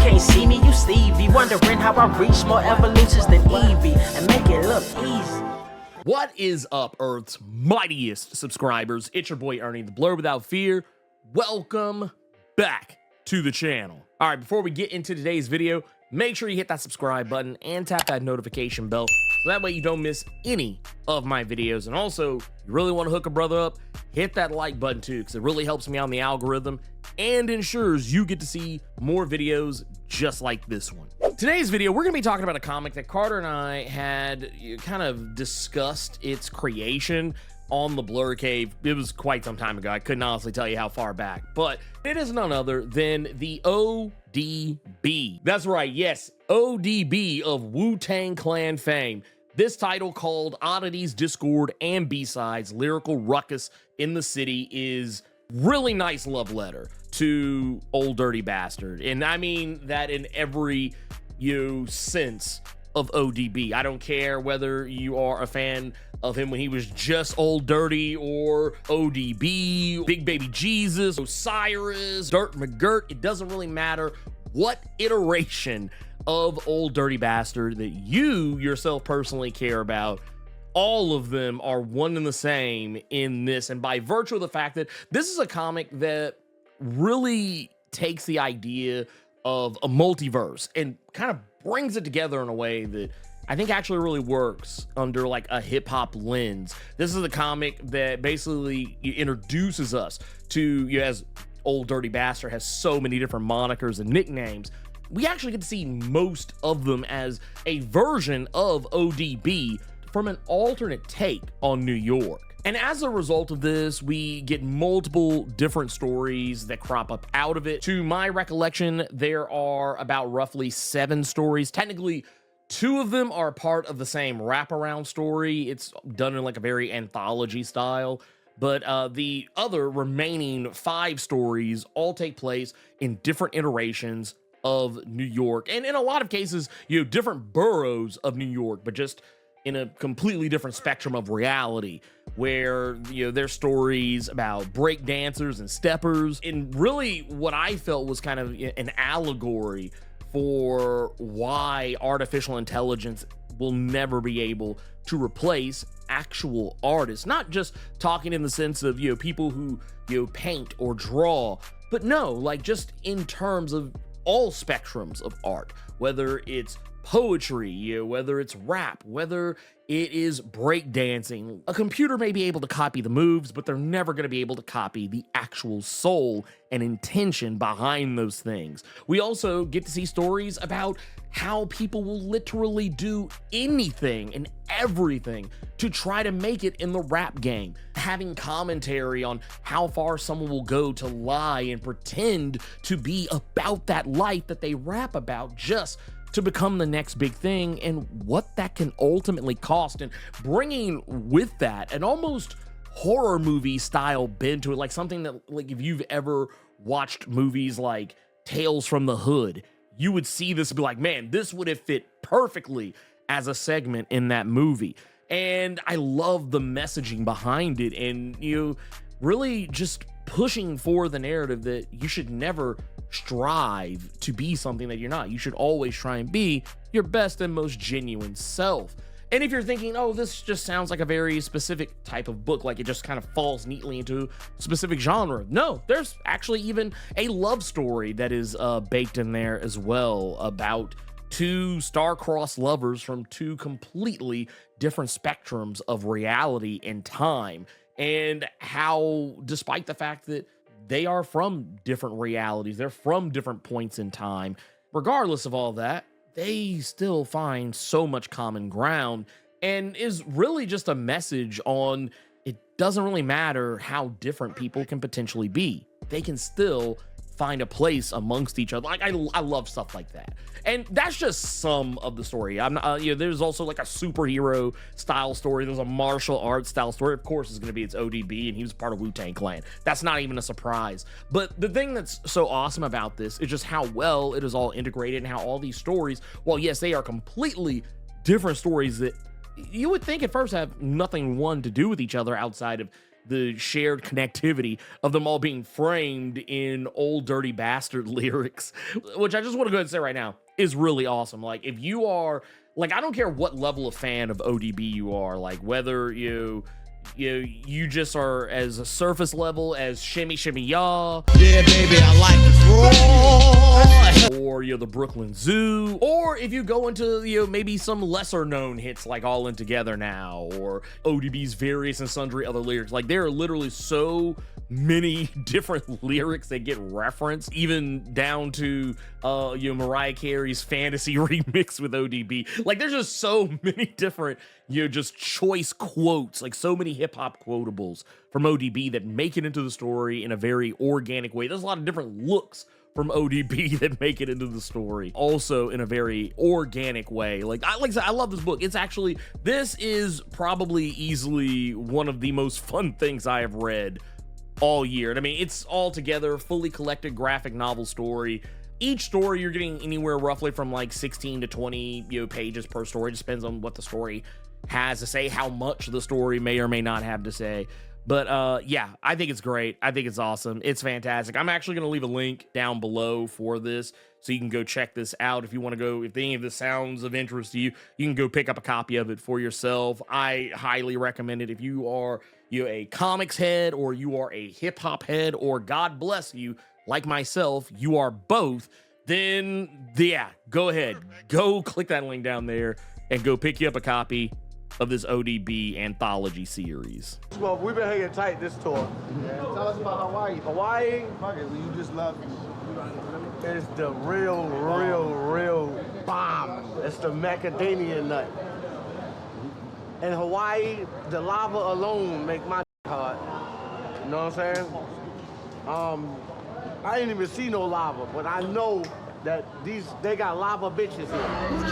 can't see me, you Stevie. Wondering how I reach more evolutions than Eevee and make it look easy. What is up, Earth's mightiest subscribers? It's your boy Ernie, the Blerd without fear. Welcome back to the channel. All right, before we get into today's video, make sure you hit that subscribe button and tap that notification bell so that way you don't miss any of my videos. And also, you really want to hook a brother up, hit that like button too, because it really helps me out in the algorithm and ensures you get to see more videos just like this one. Today's video, we're going to be talking about a comic that Carter and I had kind of discussed its creation on the Blerd Cave. It was quite some time ago. I couldn't honestly tell you how far back, but it is none other than the ODB. That's right, yes, ODB of Wu-Tang Clan fame. This title, called Oddities, Discord, and B-Sides, Lyrical Ruckus in the City, is really nice love letter to Old Dirty Bastard. And I mean that in every sense of ODB. I don't care whether you are a fan of him when he was just Old Dirty or ODB, Big Baby Jesus, Osiris, Dirt McGirt. It doesn't really matter what iteration of Old Dirty Bastard that you yourself personally care about. All of them are one and the same in this, and by virtue of the fact that this is a comic that really takes the idea of a multiverse and kind of brings it together in a way that I think actually really works under like a hip-hop lens. This is a comic that basically introduces us to, as Old Dirty Bastard has so many different monikers and nicknames, we actually get to see most of them as a version of ODB from an alternate take on New York. And as a result of this, we get multiple different stories that crop up out of it. To my recollection, there are about roughly 7 stories. Technically, 2 of them are part of the same wraparound story. It's done in like a very anthology style. But the other remaining 5 stories all take place in different iterations of New York. And in a lot of cases, different boroughs of New York, but just in a completely different spectrum of reality, where there's stories about break dancers and steppers, and really what I felt was kind of an allegory for why artificial intelligence will never be able to replace actual artists. Not just talking in the sense of people who paint or draw, but no, like just in terms of all spectrums of art, whether it's poetry, whether it's rap, whether it is breakdancing. A computer may be able to copy the moves, but they're never going to be able to copy the actual soul and intention behind those things. We also get to see stories about how people will literally do anything and everything to try to make it in the rap game, having commentary on how far someone will go to lie and pretend to be about that life that they rap about just to become the next big thing, and what that can ultimately cost, and bringing with that an almost horror movie style bend to it, like something that, like, if you've ever watched movies like Tales from the Hood, you would see this and be like, man, this would have fit perfectly as a segment in that movie. And I love the messaging behind it, and really just pushing for the narrative that you should never strive to be something that you're not. You should always try and be your best and most genuine self. And if you're thinking, oh, this just sounds like a very specific type of book, like it just kind of falls neatly into a specific genre, no, there's actually even a love story that is baked in there as well, about 2 star-crossed lovers from 2 completely different spectrums of reality and time, and how, despite the fact that they are from different realities, they're from different points in time, regardless of all that, they still find so much common ground, and is really just a message on it doesn't really matter how different people can potentially be. They can still find a place amongst each other. Like, I love stuff like that. And that's just some of the story. I'm not, there's also like a superhero style story. There's a martial arts style story. Of course, it's going to be its ODB, and he was part of Wu-Tang Clan. That's not even a surprise. But the thing that's so awesome about this is just how well it is all integrated, and how all these stories, well, yes, they are completely different stories that you would think at first have nothing one to do with each other outside of the shared connectivity of them all being framed in old dirty bastard lyrics, which I just want to go ahead and say right now is really awesome. Like, if you are like, I don't care what level of fan of ODB you are, like whether you just are as a surface level as Shimmy Shimmy Ya, Yeah, baby, I like it raw. or the Brooklyn Zoo, or if you go into maybe some lesser known hits like All In Together Now, or ODB's various and sundry other lyrics. Like, there are literally so many different lyrics that get referenced, even down to Mariah Carey's Fantasy remix with ODB. Like, there's just so many different just choice quotes, like so many hip-hop quotables from ODB that make it into the story in a very organic way. There's a lot of different looks from ODB that make it into the story also in a very organic way. Like I said, I love this book. This is probably easily one of the most fun things I have read all year. And I mean, it's all together, fully collected graphic novel story. Each story you're getting anywhere roughly from like 16 to 20 pages per story. It just depends on what the story has to say, how much the story may or may not have to say. But yeah, I think it's great. I think it's awesome. It's fantastic. I'm actually going to leave a link down below for this, so you can go check this out. If you want to go, if any of this sounds of interest to you, you can go pick up a copy of it for yourself. I highly recommend it. If you are a comics head, or you are a hip hop head, or God bless you, like myself, you are both, then yeah, go ahead. Go click that link down there and go pick you up a copy of this ODB anthology series. Well, we've been hanging tight this tour. Yeah, tell us about Hawaii. Hawaii Fuck it, you just love is the real bomb. It's the macadamia nut. In Hawaii, the lava alone make my hard. You know what I'm saying? I didn't even see no lava, but I know that they got lava bitches here.